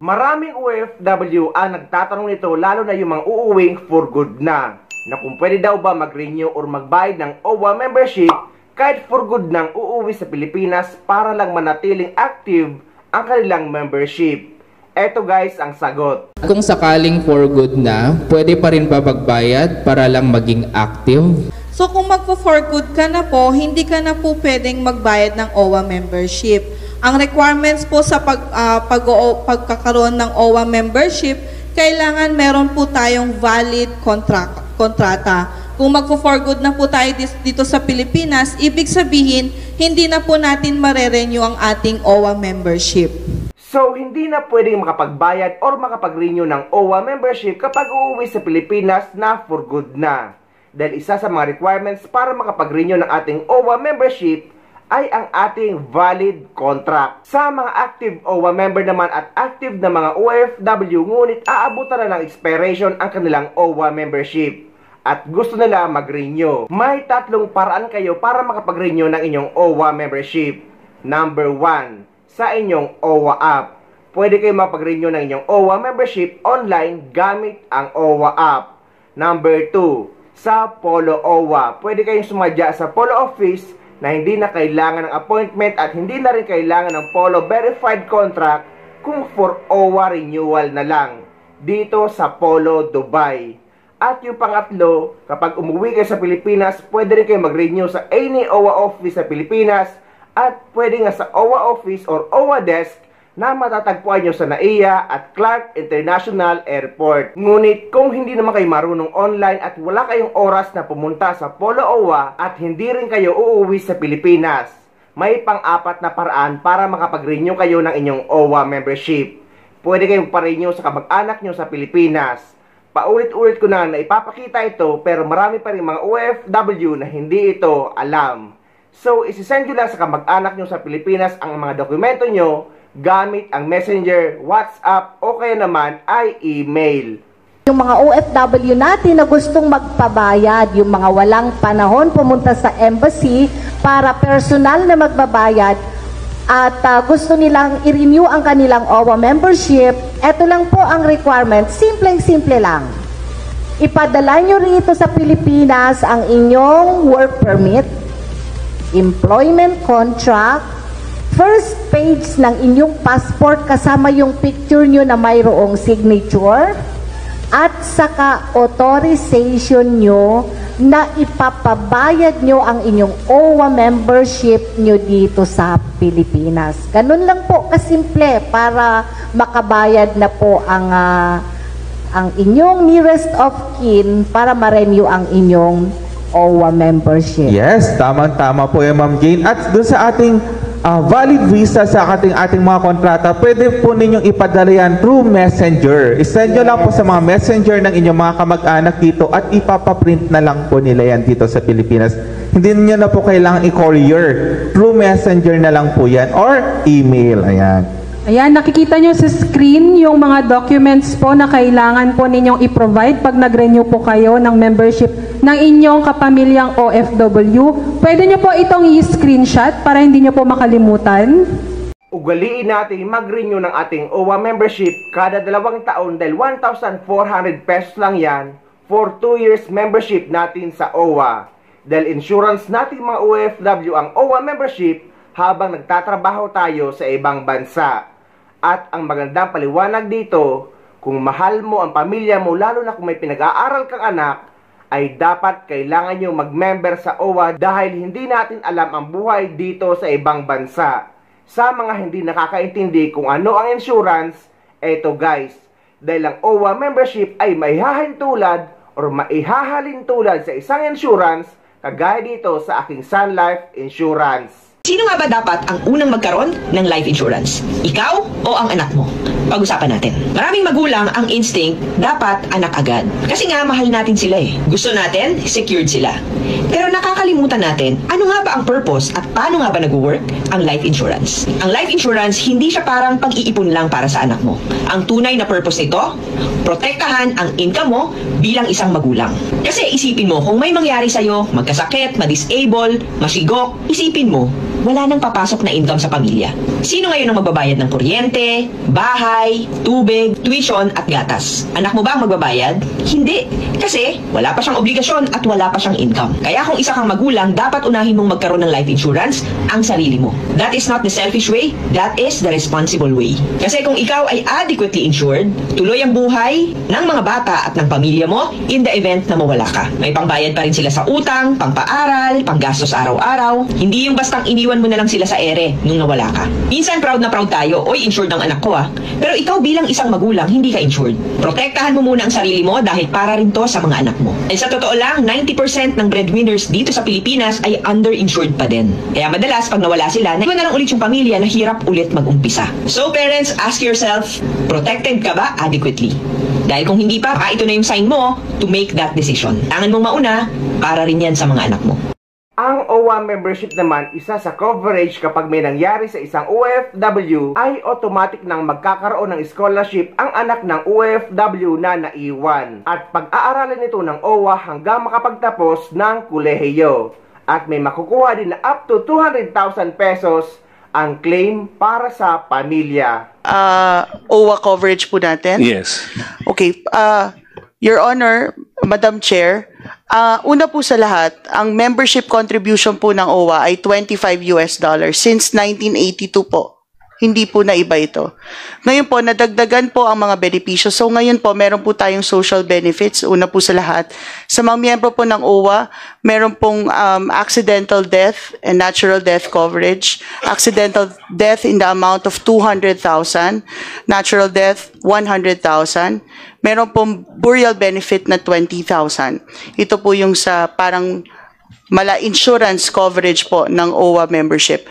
Maraming OFW ang nagtatanong nito, lalo na yung mga uuwing for good na kung pwede daw ba mag-renew or magbayad ng OWA membership kahit for good nang uuwi sa Pilipinas para lang manatiling active ang kanilang membership. Eto guys ang sagot. Kung sakaling for good na, pwede pa rin ba magbayad para lang maging active? So kung magpo-for good ka na po, hindi ka na po pwedeng magbayad ng OWA membership. Ang requirements po sa pagkakaroon ng OWA membership, kailangan meron po tayong valid kontrata. Kung magpo-for good na po tayo dito sa Pilipinas, ibig sabihin, hindi na po natin mare-renew ang ating OWA membership. So, hindi na pwedeng makapagbayad or makapag-renew ng OWA membership kapag uuwi sa Pilipinas na for good na. Dahil isa sa mga requirements para makapag-renew ng ating OWA membership ay ang ating valid contract. Sa mga active OWA member naman at active na mga OFW, ngunit aabutan na ng expiration ang kanilang OWA membership at gusto nila mag-renew. May tatlong paraan kayo para makapag-renew ng inyong OWA membership. Number 1, sa inyong OWA app. Pwede kayo makapag-renew ng inyong OWA membership online gamit ang OWA app. Number 2, sa Polo OWA. Pwede kayong sumadya sa Polo office na hindi na kailangan ng appointment at hindi na rin kailangan ng Polo verified contract kung for OWA renewal na lang dito sa Polo Dubai. At yung pangatlo, kapag umuwi kayo sa Pilipinas, pwede rin kayo mag-renew sa any OWA office sa Pilipinas at pwede nga sa OWA office or OWA desk na matatagpuan nyo sa NAIA at Clark International Airport. Ngunit kung hindi naman kayo marunong online at wala kayong oras na pumunta sa Polo OWA at hindi rin kayo uuwi sa Pilipinas, may pang-apat na paraan para makapag-renew kayo ng inyong OWA membership. Pwede kayong pa-renew sa kamag-anak nyo sa Pilipinas. Paulit-ulit ko na ipapakita ito pero marami pa rin mga OFW na hindi ito alam. So, isisend nyo lang sa kamag-anak nyo sa Pilipinas ang mga dokumento nyo gamit ang Messenger, WhatsApp o kaya naman ay email. Yung mga OFW natin na gustong magpabayad, yung mga walang panahon pumunta sa embassy para personal na magbabayad at gusto nilang i-renew ang kanilang OWA membership, eto lang po ang requirement, simpleng-simple lang. Ipadala nyo rito sa Pilipinas ang inyong work permit, employment contract, first page ng inyong passport kasama yung picture nyo na mayroong signature, at saka authorization nyo na ipapabayad nyo ang inyong OWA membership nyo dito sa Pilipinas. Ganun lang po kasimple para makabayad na po ang inyong nearest of kin para ma-renew ang inyong OWA membership. Yes, tama-tama po yung Ma'am Jane. At doon sa ating valid visa sa ating mga kontrata, pwede po ninyong ipadala yan through Messenger. I-send nyo lang po sa mga Messenger ng inyong mga kamag-anak dito at ipapaprint na lang po nila yan dito sa Pilipinas. Hindi nyo na po kailangan i-courier. Through Messenger na lang po yan or email. Ayan. Ayan, nakikita nyo sa screen yung mga documents po na kailangan po ninyong i-provide pag nag-renew po kayo ng membership ng inyong kapamilyang OFW. Pwede nyo po itong i-screenshot para hindi nyo po makalimutan. Ugaliin natin mag-renew ng ating OWA membership kada 2 taon dahil 1,400 pesos lang yan for 2 years membership natin sa OWA. Dahil insurance natin mga OFW ang OWA membership habang nagtatrabaho tayo sa ibang bansa. At ang magandang paliwanag dito, kung mahal mo ang pamilya mo, lalo na kung may pinag-aaral kang anak, ay dapat kailangan nyo mag-member sa OWA dahil hindi natin alam ang buhay dito sa ibang bansa. Sa mga hindi nakakaintindi kung ano ang insurance, eto guys, dahil ang OWA membership ay maihahalintulad or maihahalintulad sa isang insurance kagaya dito sa aking Sun Life Insurance. Sino nga ba dapat ang unang magkaroon ng life insurance? Ikaw o ang anak mo? Pag-usapan natin. Maraming magulang ang instinct, dapat anak agad. Kasi nga mahal natin sila eh. Gusto natin, secured sila. Pero nakakalimutan natin, ano nga ba ang purpose at paano nga ba nag-work ang life insurance? Ang life insurance, hindi siya parang pag-iipon lang para sa anak mo. Ang tunay na purpose nito, protektahan ang income mo bilang isang magulang. Kasi isipin mo, kung may mangyari sa'yo, magkasakit, ma-disable, masigok, isipin mo, wala nang papasok na income sa pamilya. Sino ngayon ang magbabayad ng kuryente, bahay, tubig, tuition at gatas? Anak mo ba ang magbabayad? Hindi. Kasi wala pa siyang obligasyon at wala pa siyang income. Kaya kung isa kang magulang, dapat unahin mong magkaroon ng life insurance ang sarili mo. That is not the selfish way, that is the responsible way. Kasi kung ikaw ay adequately insured, tuloy ang buhay ng mga bata at ng pamilya mo in the event na mawala ka. May pangbayad pa rin sila sa utang, pangpaaral, panggastos araw-araw. Hindi yung bastang iniwan mo na lang sila sa ere nung nawala ka. Minsan proud na proud tayo, oy insured ang anak ko ah. Pero ikaw bilang isang magulang, hindi ka insured. Protektahan mo muna ang sarili mo dahil para rin to sa mga anak mo. At sa totoo lang, 90% ng breadwinners dito sa Pilipinas ay underinsured pa din. Kaya madalas pag nawala sila, naiwan na lang ulit yung pamilya na hirap ulit mag-umpisa. So parents, ask yourself, protected ka ba adequately? Dahil kung hindi pa, ito na yung sign mo to make that decision. Tangan mong mauna, para rin yan sa mga anak mo. Ang OWA membership naman, isa sa coverage kapag may nangyari sa isang OFW ay automatic nang magkakaroon ng scholarship ang anak ng OFW na naiwan. At pag-aaralan nito ng OWA hanggang makapagtapos ng kolehiyo. At may makukuha din na up to 200,000 pesos ang claim para sa pamilya. OWA coverage po natin? Yes. Okay. Your Honor, Madam Chair, una po sa lahat, ang membership contribution po ng OWA ay $25 since 1982 po. Hindi po na iba ito. Ngayon po, nadagdagan po ang mga benepisyo. So ngayon po, meron po tayong social benefits. Una po sa lahat. Sa mga miyembro po ng OWA, meron pong accidental death and natural death coverage. Accidental death in the amount of 200,000. Natural death, 100,000. Meron pong burial benefit na 20,000. Ito po yung sa parang mala insurance coverage po ng OWA membership.